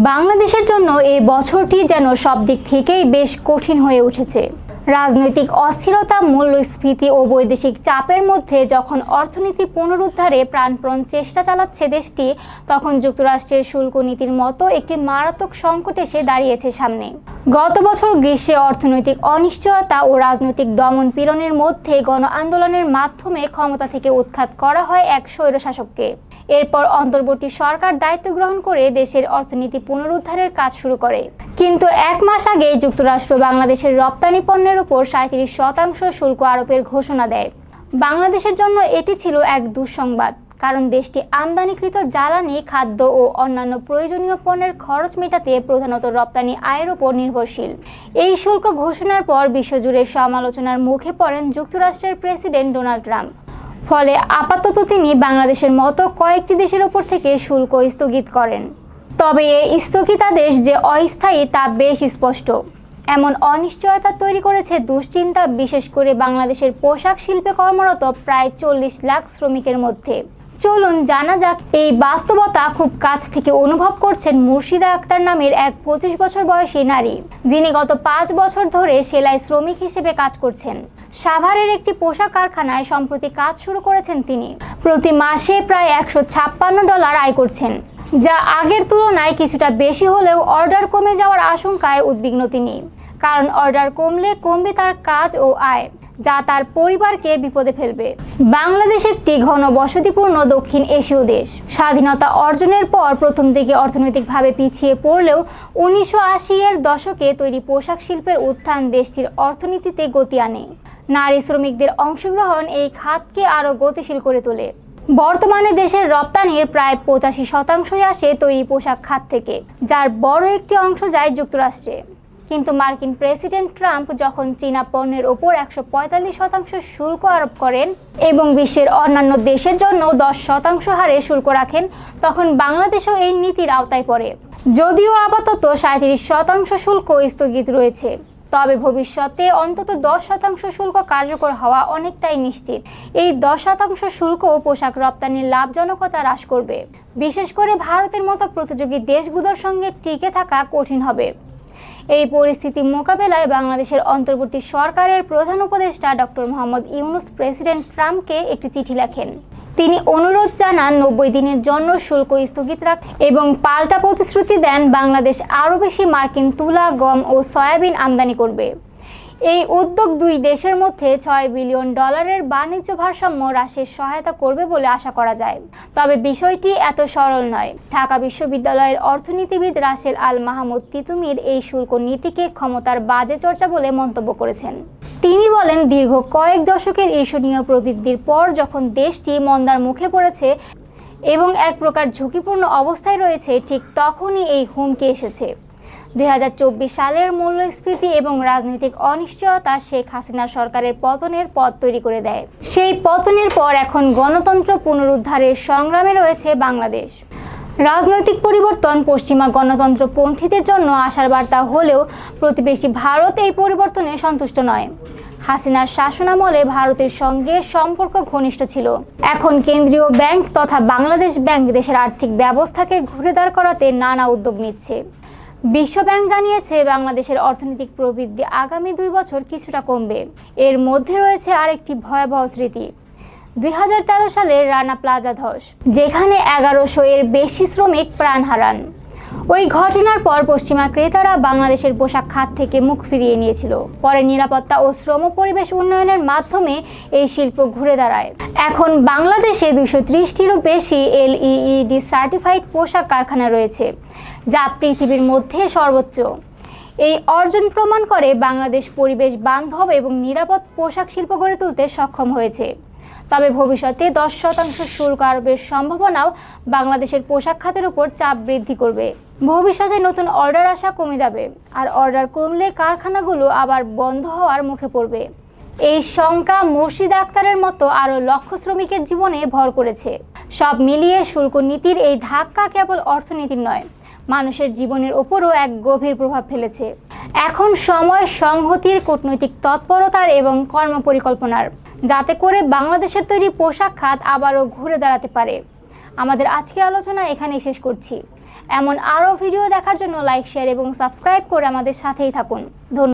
বাংলাদেশের জন্য এই বছরটি যেন সব দিক থেকেই বেশ কঠিন হয়ে উঠেছে। রাজনৈতিক অস্থিরতা, মূল্যস্ফীতি ও বৈদেশিক চাপের মধ্যে যখন অর্থনীতি পুনরুদ্ধারে প্রাণপণ চেষ্টা চালাচ্ছে দেশটি, তখন যুক্তরাষ্ট্রের শুল্ক নীতির মতো একটি মারাত্মক সংকট এসে দাঁড়িয়েছে সামনে। গত বছর গ্রীষ্মে অর্থনৈতিক অনিশ্চয়তা ও রাজনৈতিক দমন পীড়নের মধ্যে গণ আন্দোলনের মাধ্যমে ক্ষমতা থেকে উৎখাত করা হয় এক স্বৈরশাসককে। এরপর অন্তর্বর্তী সরকার দায়িত্ব গ্রহণ করে দেশের অর্থনীতি পুনরুদ্ধারের কাজ শুরু করে। কিন্তু এক মাস আগে যুক্তরাষ্ট্র বাংলাদেশের রপ্তানি পণ্যের উপর 37% শুল্ক আরোপের ঘোষণা দেয়। বাংলাদেশের জন্য এটি ছিল এক দুঃসংবাদ, কারণ দেশটি আমদানিকৃত জ্বালানি, খাদ্য ও অন্যান্য প্রয়োজনীয় পণ্যের খরচ মেটাতে প্রধানত রপ্তানি আয়ের উপর নির্ভরশীল। এই শুল্ক ঘোষণার পর বিশ্বজুড়ে সমালোচনার মুখে পড়েন যুক্তরাষ্ট্রের প্রেসিডেন্ট ডোনাল্ড ট্রাম্প। ফলে আপাতত তিনি বাংলাদেশের মতো কয়েকটি দেশের ওপর থেকে শুল্ক স্থগিত করেন। তবে এই স্থগিতাদেশ যে অস্থায়ী তা বেশ স্পষ্ট। এমন অনিশ্চয়তা তৈরি করেছে দুশ্চিন্তা, বিশেষ করে বাংলাদেশের পোশাক শিল্পে কর্মরত প্রায় 40 লাখ শ্রমিকের মধ্যে। চলুন জানা যাক এই বাস্তবতা খুব কাছ থেকে অনুভব করছেন মুর্শিদা আক্তার নামের এক 25 বছর বয়সী নারী, যিনি গত 5 বছর ধরে সেলাই শ্রমিক হিসেবে কাজ করছেন। সাভারের একটি পোশাক কারখানায় সম্প্রতি কাজ শুরু করেছেন তিনি। প্রতি মাসে প্রায় $156 আয় করছেন, যা আগের তুলনায় কিছুটা বেশি হলেও অর্ডার কমে যাওয়ার আশঙ্কায় উদ্বিগ্ন তিনি। কারণ অর্ডার কমলে কমবে তার কাজ ও আয়, যা তার পরিবারকে বিপদে ফেলবে। বাংলাদেশ একটি ঘনবসতিপূর্ণ দক্ষিণ এশীয় দেশ। স্বাধীনতা অর্জনের পর প্রথম দিকে অর্থনৈতিকভাবে পিছিয়ে পড়লেও 1980-এর দশকে তৈরি পোশাক শিল্পের উত্থান দেশটির অর্থনীতিতে গতি আনে। নারী শ্রমিকদের অংশগ্রহণ এই খাতকে আরও গতিশীল করে তোলে। বর্তমানে দেশের রপ্তানির প্রায় 85% আসে তৈরি পোশাক খাত থেকে, যার বড় একটি অংশ যায় যুক্তরাষ্ট্রে। কিন্তু মার্কিন প্রেসিডেন্ট ট্রাম্প যখন চীনা পণ্যের ওপর 145% শুল্ক আরোপ করেন এবং বিশ্বের অন্যান্য দেশের জন্য 10% হারে শুল্ক রাখেন, তখন বাংলাদেশও এই নীতির আওতায় পড়ে। যদিও আপাতত 37% শুল্ক স্থগিত রয়েছে, তবে ভবিষ্যতে অন্তত 10% শুল্ক কার্যকর হওয়া অনেকটাই নিশ্চিত। এই 10% শুল্ক পোশাক রপ্তানির লাভজনকতা হ্রাস করবে। বিশেষ করে ভারতের মতো প্রতিযোগী দেশগুলোর সঙ্গে টিকে থাকা কঠিন হবে। এই পরিস্থিতি মোকাবেলায় বাংলাদেশের অন্তর্বর্তী সরকারের প্রধান উপদেষ্টা ডক্টর মোহাম্মদ ইউনূস প্রেসিডেন্ট ট্রাম্পকে একটি চিঠি লেখেন। তিনি অনুরোধ জানান 90 দিনের জন্য শুল্ক স্থগিত রাখ এবং পাল্টা প্রতিশ্রুতি দেন বাংলাদেশ আরও বেশি মার্কিন তুলা, গম ও সয়াবিন আমদানি করবে। এই উদ্যোগ দুই দেশের মধ্যে $6 বিলিয়ন বাণিজ্য ভারসাম্য হ্রাসের সহায়তা করবে বলে আশা করা যায়। তবে বিষয়টি এত সরল নয়। ঢাকা বিশ্ববিদ্যালয়ের অর্থনীতিবিদ রাসেল আল মাহমুদ তিতুমির এই শুল্ক নীতিকে ক্ষমতার বাজে চর্চা বলে মন্তব্য করেছেন। তিনি বলেন, দীর্ঘ কয়েক দশকের ঈর্ষণীয় প্রবৃদ্ধির পর যখন দেশটি মন্দার মুখে পড়েছে এবং এক প্রকার ঝুঁকিপূর্ণ অবস্থায় রয়েছে, ঠিক তখনই এই হুমকি এসেছে। 2024 সালের মূল্যস্ফীতি এবং রাজনৈতিক অনিশ্চয়তা শেখ হাসিনা সরকারের পতনের পথ তৈরি করে দেয়। সেই পতনের পর এখন গণতন্ত্র পুনরুদ্ধারের সংগ্রামে রয়েছে বাংলাদেশ। রাজনৈতিক পরিবর্তন পশ্চিমা গণতন্ত্রপন্থীদের জন্য আশার বার্তা হলেও প্রতিবেশী ভারত এই পরিবর্তনে সন্তুষ্ট নয়। হাসিনার শাসনামলে ভারতের সঙ্গে সম্পর্ক ঘনিষ্ঠ ছিল। এখন কেন্দ্রীয় ব্যাংক তথা বাংলাদেশ ব্যাংক দেশের আর্থিক ব্যবস্থাকে ঘুরে দাঁড় করাতে নানা উদ্যোগ নিচ্ছে। বিশ্বব্যাংক জানিয়েছে বাংলাদেশের অর্থনৈতিক প্রবৃদ্ধি আগামী 2 বছর কিছুটা কমবে। এর মধ্যে রয়েছে আরেকটি ভয়াবহ স্মৃতি, 2013 সালের রানা প্লাজা ধস, যেখানে 1100 এর বেশি শ্রমিক প্রাণ হারান। ওই ঘটনার পর পশ্চিমা ক্রেতারা বাংলাদেশের পোশাক খাত থেকে মুখ ফিরিয়ে নিয়েছিল। পরে নিরাপত্তা ও শ্রম পরিবেশ উন্নয়নের মাধ্যমে এই শিল্প ঘুরে দাঁড়ায়। এখন বাংলাদেশে 230টিরও বেশি LEED সার্টিফাইড পোশাক কারখানা রয়েছে, যা পৃথিবীর মধ্যে সর্বোচ্চ। এই অর্জন প্রমাণ করে বাংলাদেশ পরিবেশ বান্ধব এবং নিরাপদ পোশাক শিল্প গড়ে তুলতে সক্ষম হয়েছে। তবে ভবিষ্যতে 10% শুল্ক আরোপের সম্ভাবনাও বাংলাদেশের পোশাক খাতের উপর চাপ বৃদ্ধি করবে। ভবিষ্যতে নতুন অর্ডার আসা কমে যাবে, আর অর্ডার কমলে কারখানাগুলো আবার বন্ধ হওয়ার মুখে পড়বে। এই শঙ্কা মুর্শিদা আক্তারের মতো আরও লক্ষ শ্রমিকের জীবনে ভর করেছে। সব মিলিয়ে শুল্ক নীতির এই ধাক্কা কেবল অর্থনীতির নয়, মানুষের জীবনের ওপরও এক গভীর প্রভাব ফেলেছে। এখন সময় সংহতির, কূটনৈতিক তৎপরতার এবং কর্মপরিকল্পনার, যাতে করে বাংলাদেশের তৈরি পোশাক খাত আবারও ঘুরে দাঁড়াতে পারে। আমাদের আজকের আলোচনা এখানেই শেষ করছি। এমন আরও ভিডিও দেখার জন্য লাইক, শেয়ার এবং সাবস্ক্রাইব করে আমাদের সাথেই থাকুন। ধন্যবাদ।